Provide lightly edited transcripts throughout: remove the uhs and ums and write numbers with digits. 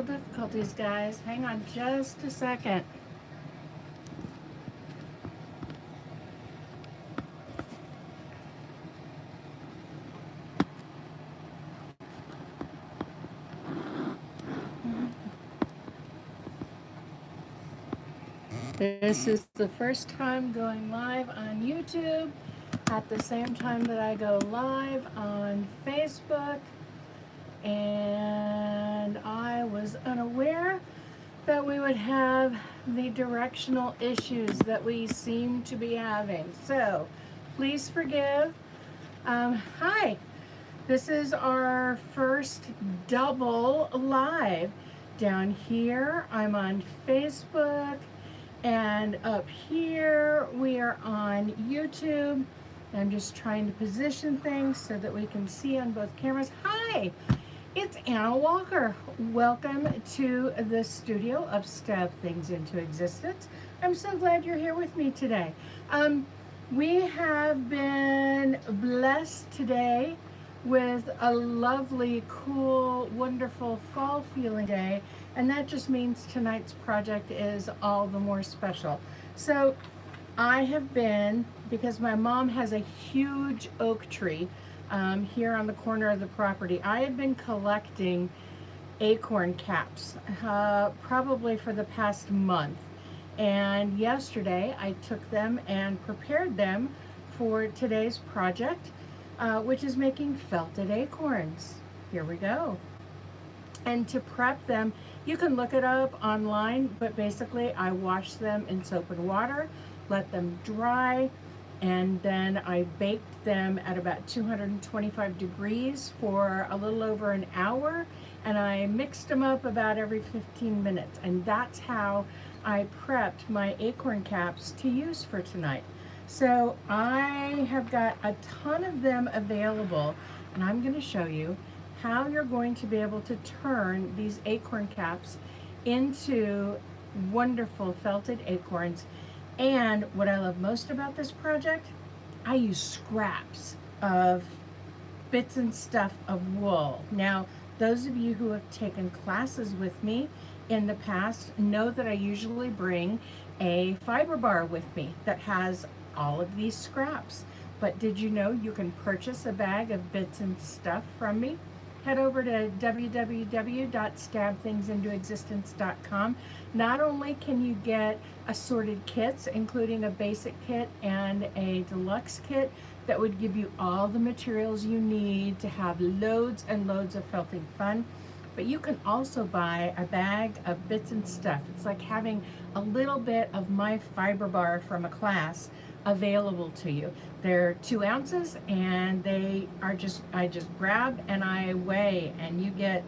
difficulties, guys. Hang on just a second. This is the first time going live on YouTube at the same time that I go live on Facebook, and I was unaware that we would have the directional issues that we seem to be having. So please forgive. Hi, this is our first double live. Down here, I'm on Facebook, and up here, we are on YouTube. I'm just trying to position things so that we can see on both cameras. Hi, it's Anna Walker. Welcome to the studio of Stab Things into Existence. I'm so glad you're here with me today. We have been blessed today with a lovely, cool, wonderful fall feeling day, and that just means tonight's project is all the more special. So I have been, because my mom has a huge oak tree here on the corner of the property, I have been collecting acorn caps probably for the past month. And yesterday I took them and prepared them for today's project, which is making felted acorns. Here we go. And to prep them, you can look it up online, but basically I wash them in soap and water, let them dry, and then I baked them at about 225 degrees for a little over an hour, and I mixed them up about every 15 minutes. And that's how I prepped my acorn caps to use for tonight. So I have got a ton of them available, and I'm going to show you how you're going to be able to turn these acorn caps into wonderful felted acorns. And what I love most about this project, I use scraps of bits and stuff of wool. Now, those of you who have taken classes with me in the past know that I usually bring a fiber bar with me that has all of these scraps. But did you know you can purchase a bag of bits and stuff from me? Head over to www.stabthingsintoexistence.com. Not only can you get assorted kits, including a basic kit and a deluxe kit that would give you all the materials you need to have loads and loads of felting fun, but you can also buy a bag of bits and stuff. It's like having a little bit of my fiber bar from a class available to you. They're 2 ounces, and they are I just grab and I weigh, and you get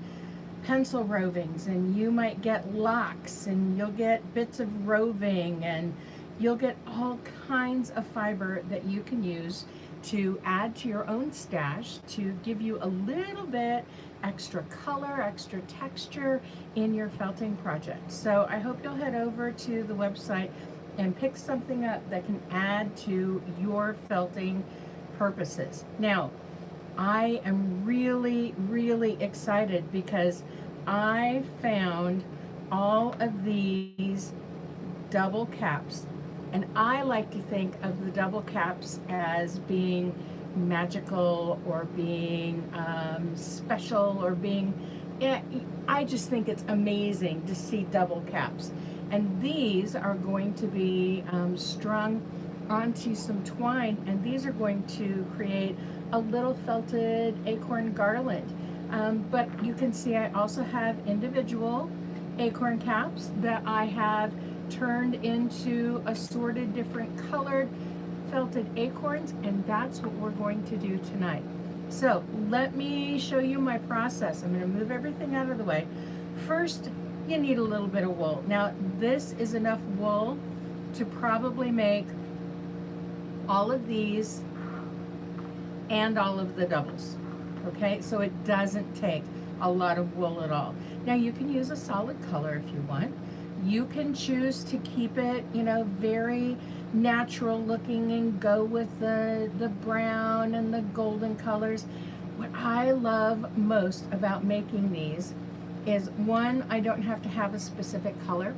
pencil rovings, and you might get locks, and you'll get bits of roving, and you'll get all kinds of fiber that you can use to add to your own stash to give you a little bit extra color, extra texture in your felting project. So I hope you'll head over to the website and pick something up that can add to your felting purposes. Now, I am really, really excited because I found all of these double caps, and I like to think of the double caps as being magical or being special or being, I just think it's amazing to see double caps. And these are going to be strung onto some twine, and these are going to create a little felted acorn garland. But you can see I also have individual acorn caps that I have turned into assorted different colored felted acorns, and that's what we're going to do tonight. So let me show you my process. I'm going to move everything out of the way. First, you need a little bit of wool. Now, this is enough wool to probably make all of these and all of the doubles. Okay, so it doesn't take a lot of wool at all. Now, you can use a solid color if you want. You can choose to keep it, very natural looking and go with the brown and the golden colors. What I love most about making these is one, I don't have to have a specific color,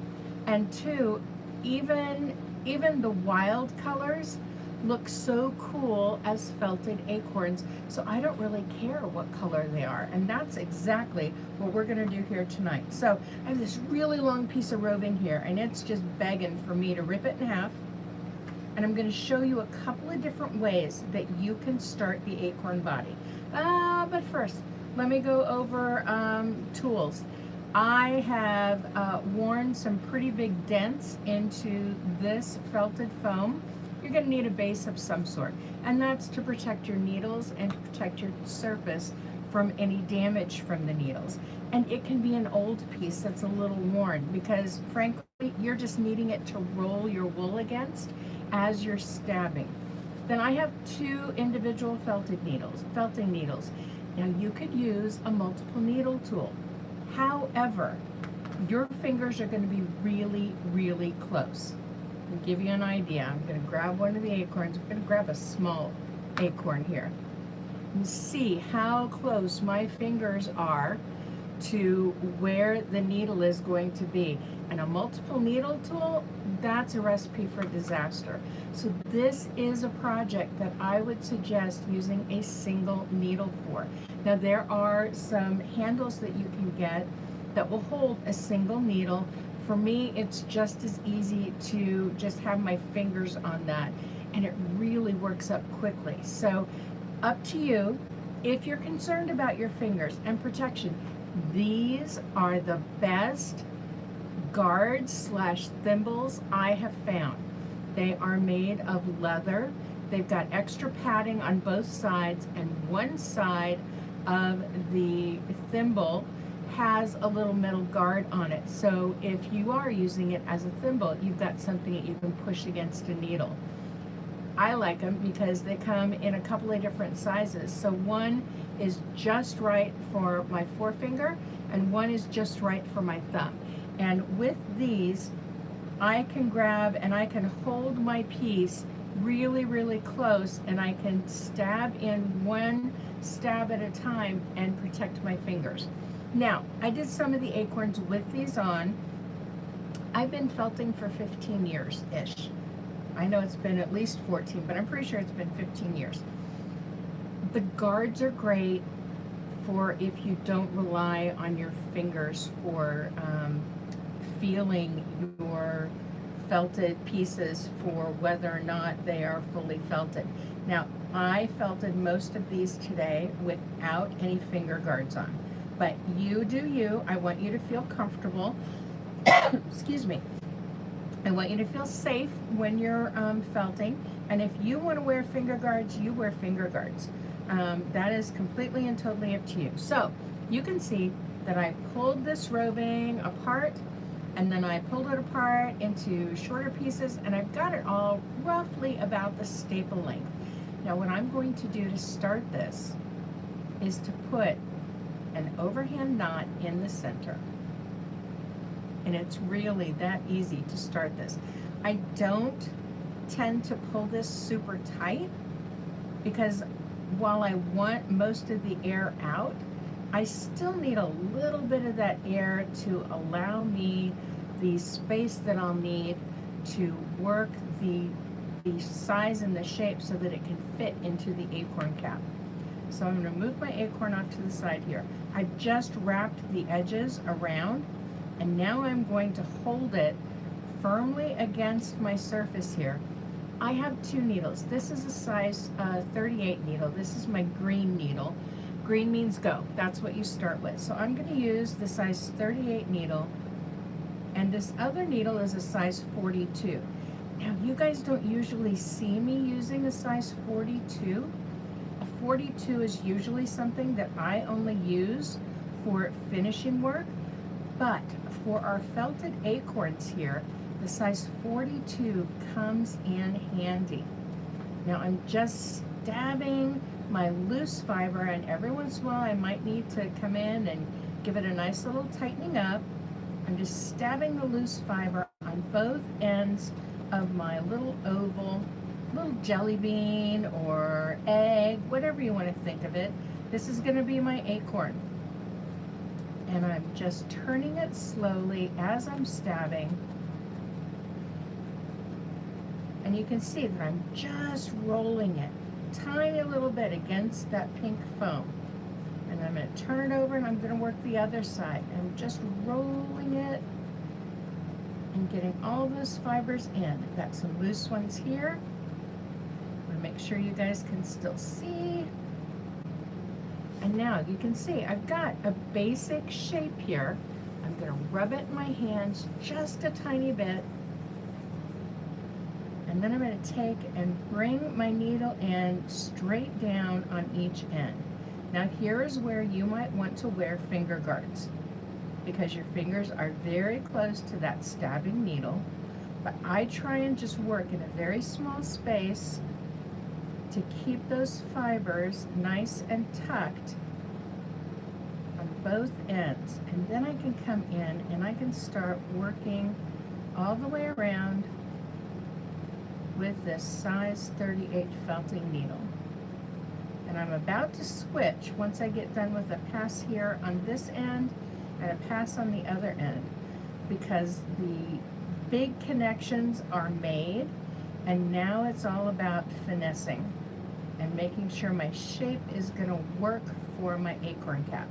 and two, even the wild colors look so cool as felted acorns, so I don't really care what color they are, and that's exactly what we're going to do here tonight. So I have this really long piece of roving here, and it's just begging for me to rip it in half, and I'm going to show you a couple of different ways that you can start the acorn body. But first, let me go over tools. I have worn some pretty big dents into this felted foam. You're going to need a base of some sort, and that's to protect your needles and to protect your surface from any damage from the needles. And it can be an old piece that's a little worn, because frankly you're just needing it to roll your wool against as you're stabbing. Then I have two individual felting needles. Now you could use a multiple needle tool. However, your fingers are going to be really, really close. To give you an idea, I'm going to grab one of the acorns. I'm going to grab a small acorn here. And see how close my fingers are to where the needle is going to be. And a multiple needle tool, that's a recipe for disaster. So this is a project that I would suggest using a single needle for. Now there are some handles that you can get that will hold a single needle. For me, it's just as easy to just have my fingers on that, and it really works up quickly. So up to you. If you're concerned about your fingers and protection, these are the best guards / thimbles I have found. They are made of leather. They've got extra padding on both sides, and one side of the thimble has a little metal guard on it. So if you are using it as a thimble, you've got something that you can push against a needle. I like them because they come in a couple of different sizes. So one is just right for my forefinger, and one is just right for my thumb. And with these, I can grab and I can hold my piece really, really close, and I can stab in one stab at a time and protect my fingers. Now, I did some of the acorns with these on. I've been felting for 15 years-ish. I know it's been at least 14, but I'm pretty sure it's been 15 years. The guards are great for if you don't rely on your fingers for feeling your felted pieces for whether or not they are fully felted. Now, I felted most of these today without any finger guards on, but you do you. I want you to feel comfortable. Excuse me. I want you to feel safe when you're felting, and if you want to wear finger guards, you wear finger guards. That is completely and totally up to you. So you can see that I pulled this roving apart, and then I pulled it apart into shorter pieces, and I've got it all roughly about the staple length. Now what I'm going to do to start this is to put an overhand knot in the center. And it's really that easy to start this. I don't tend to pull this super tight, because while I want most of the air out, I still need a little bit of that air to allow me the space that I'll need to work the size and the shape so that it can fit into the acorn cap. So I'm going to move my acorn off to the side here. I've just wrapped the edges around, and now I'm going to hold it firmly against my surface here. I have two needles. This is a size 38 needle. This is my green needle. Green means go. That's what you start with. So I'm going to use the size 38 needle, and this other needle is a size 42. Now you guys don't usually see me using a size 42. A 42 is usually something that I only use for finishing work, but for our felted acorns here, the size 42 comes in handy. Now I'm just stabbing my loose fiber, and every once in a while I might need to come in and give it a nice little tightening up. I'm just stabbing the loose fiber on both ends of my little oval, little jelly bean or egg, whatever you want to think of it. This is going to be my acorn. and I'm just turning it slowly as I'm stabbing. And you can see that I'm just rolling it tiny little bit against that pink foam. And I'm going to turn it over and I'm going to work the other side. I'm just rolling it and getting all those fibers in. I've got some loose ones here. I'm going to make sure you guys can still see. And now you can see I've got a basic shape here. I'm going to rub it in my hands just a tiny bit. And then I'm going to take and bring my needle in straight down on each end. Now here is where you might want to wear finger guards, because your fingers are very close to that stabbing needle. But I try and just work in a very small space to keep those fibers nice and tucked on both ends. And then I can come in and I can start working all the way around with this size 38 felting needle. And I'm about to switch once I get done with a pass here on this end and a pass on the other end, because the big connections are made, and now it's all about finessing and making sure my shape is going to work for my acorn cap.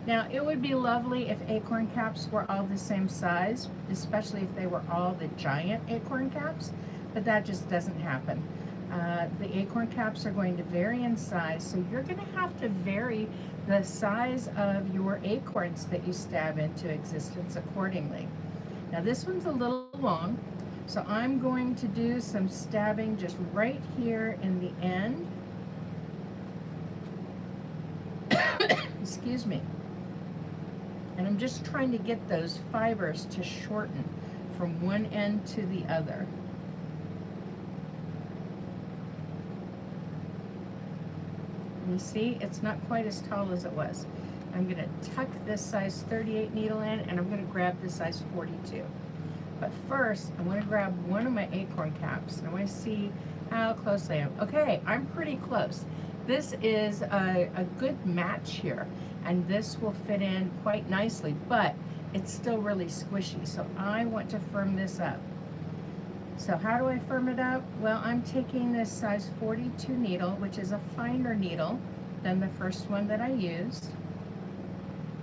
Now, it would be lovely if acorn caps were all the same size, especially if they were all the giant acorn caps, but that just doesn't happen. The acorn caps are going to vary in size, so you're going to have to vary the size of your acorns that you stab into existence accordingly. Now this one's a little long, so I'm going to do some stabbing just right here in the end. Excuse me. And I'm just trying to get those fibers to shorten from one end to the other. You see, it's not quite as tall as it was. I'm going to tuck this size 38 needle in, and I'm going to grab this size 42. But first, I want to grab one of my acorn caps, and I want to see how close I am. Okay, I'm pretty close. This is a good match here, and this will fit in quite nicely, but it's still really squishy, so I want to firm this up. So how do I firm it up? Well, I'm taking this size 42 needle, which is a finer needle than the first one that I used.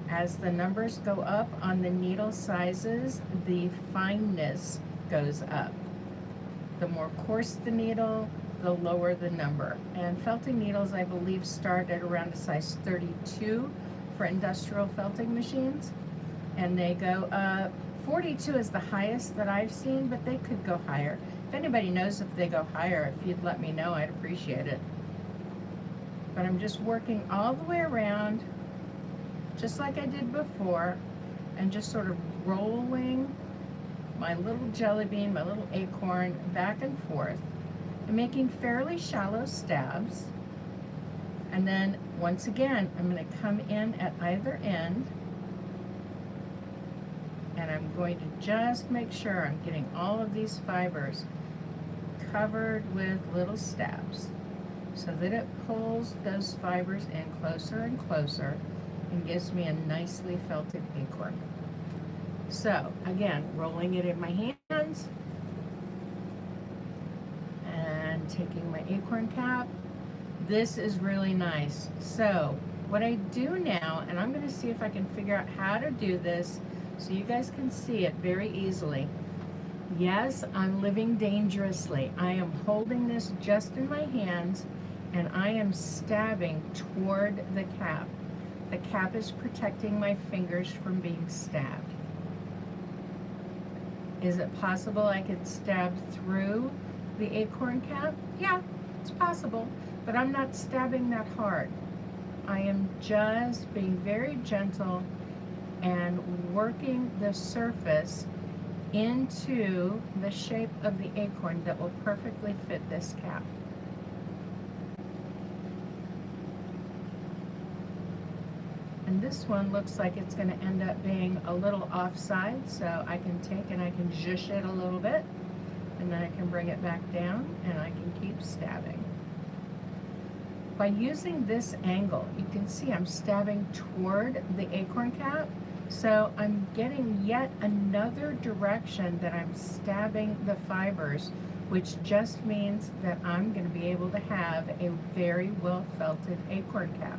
As the numbers go up on the needle sizes, the fineness goes up. The more coarse the needle, the lower the number. And felting needles, I believe, start at around a size 32 for industrial felting machines. And they go up. 42 is the highest that I've seen, but they could go higher. If anybody knows if they go higher, if you'd let me know, I'd appreciate it. But I'm just working all the way around, just like I did before, and just sort of rolling my little jelly bean, my little acorn back and forth, and making fairly shallow stabs. And then, once again, I'm going to come in at either end, and I'm going to just make sure I'm getting all of these fibers covered with little stabs so that it pulls those fibers in closer and closer and gives me a nicely felted acorn. So again, rolling it in my hands and taking my acorn cap. This is really nice. So what I do now, and I'm going to see if I can figure out how to do this so you guys can see it very easily. Yes, I'm living dangerously. I am holding this just in my hands, and I am stabbing toward the cap. The cap is protecting my fingers from being stabbed. Is it possible I could stab through the acorn cap? Yeah, it's possible, but I'm not stabbing that hard. I am just being very gentle and working the surface into the shape of the acorn that will perfectly fit this cap. And this one looks like it's going to end up being a little offside, so I can take and I can zhush it a little bit, and then I can bring it back down and I can keep stabbing. By using this angle, you can see I'm stabbing toward the acorn cap, So I'm getting yet another direction that I'm stabbing the fibers, which just means that I'm going to be able to have a very well felted acorn cap,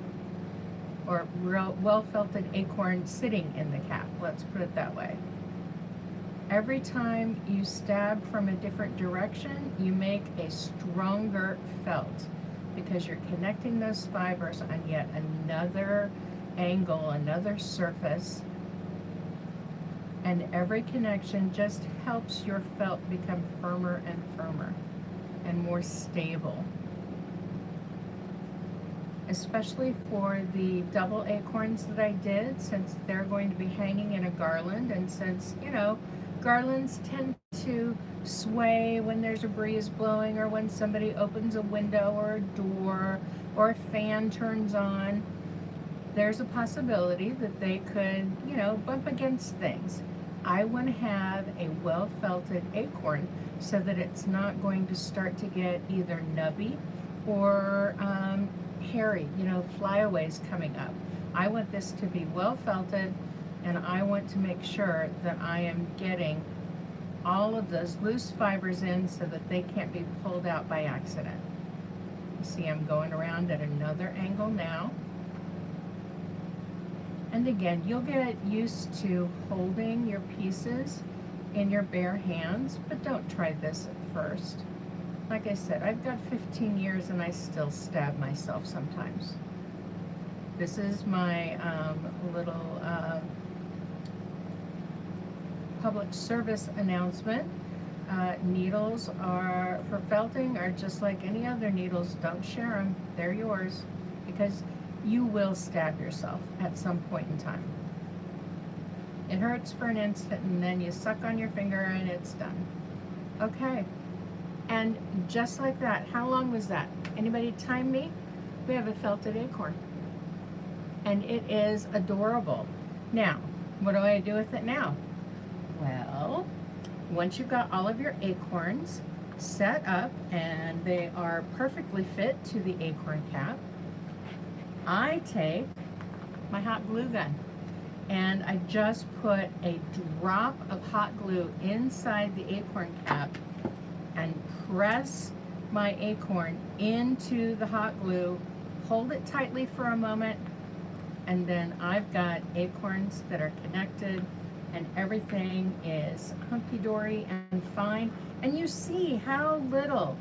or real well felted acorn sitting in the cap. Let's put it that way. Every time you stab from a different direction, you make a stronger felt because you're connecting those fibers on yet another angle, another surface. And every connection just helps your felt become firmer and firmer and more stable. Especially for the double acorns that I did, since they're going to be hanging in a garland, and since, you know, garlands tend to sway when there's a breeze blowing, or when somebody opens a window or a door or a fan turns on, there's a possibility that they could, you know, bump against things. I want to have a well-felted acorn so that it's not going to start to get either nubby or hairy, you know, flyaways coming up. I want this to be well-felted, and I want to make sure that I am getting all of those loose fibers in so that they can't be pulled out by accident. You see, I'm going around at another angle now. And again, you'll get used to holding your pieces in your bare hands, but don't try this at first. Like I said, I've got 15 years and I still stab myself sometimes. This is my little public service announcement. Needles are, for felting, are just like any other needles. Don't share them. They're yours, because you will stab yourself at some point in time. It hurts for an instant, and then you suck on your finger and it's done. Okay. And just like that, how long was that? Anybody time me? We have a felted acorn. And it is adorable. Now, what do I do with it now? Well, once you've got all of your acorns set up and they are perfectly fit to the acorn cap, I take my hot glue gun and I just put a drop of hot glue inside the acorn cap and press my acorn into the hot glue, hold it tightly for a moment, and then I've got acorns that are connected and everything is hunky-dory and fine. And you see how little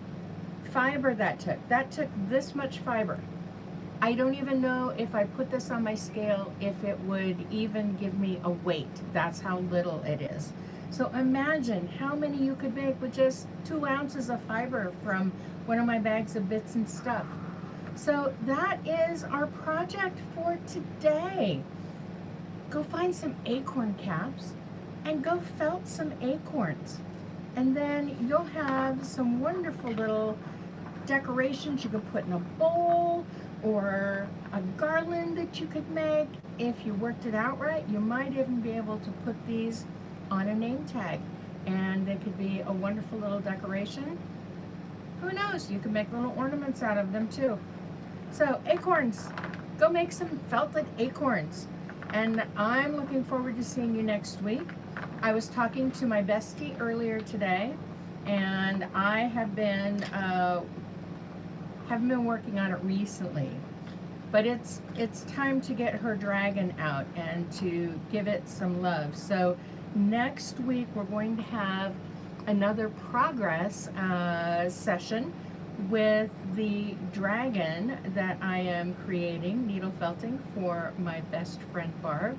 fiber that took. That took this much fiber. I don't even know if I put this on my scale if it would even give me a weight. That's how little it is. So imagine how many you could make with just 2 ounces of fiber from one of my bags of bits and stuff. So that is our project for today. Go find some acorn caps and go felt some acorns. And then you'll have some wonderful little decorations you can put in a bowl, or a garland that you could make. If you worked it out right, you might even be able to put these on a name tag, and they could be a wonderful little decoration. Who knows, you can make little ornaments out of them too. So acorns, go make some felted acorns. And I'm looking forward to seeing you next week. I was talking to my bestie earlier today, and I have been haven't been working on it recently, but it's time to get her dragon out and to give it some love. So next week we're going to have another progress session with the dragon that I am creating, needle felting, for my best friend Barb.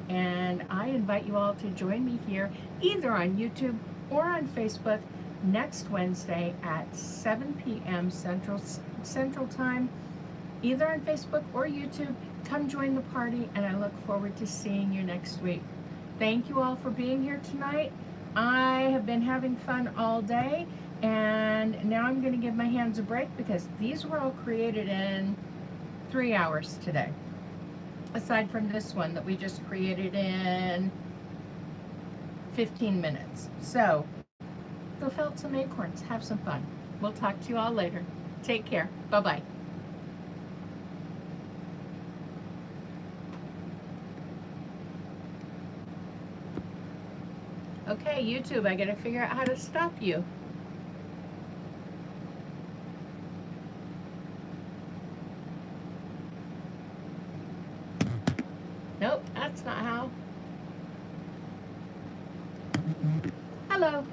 And I invite you all to join me here either on YouTube or on Facebook next Wednesday at 7 p.m. Central Time, either on Facebook or YouTube. Come join the party, and I look forward to seeing you next week. Thank you all for being here tonight. I have been having fun all day, and now I'm going to give my hands a break because these were all created in 3 hours today, aside from this one that we just created in 15 minutes. So go felt some acorns, have some fun. We'll talk to you all later. Take care. Bye-bye. Okay, YouTube, I gotta figure out how to stop you. Nope, that's not how. Hello.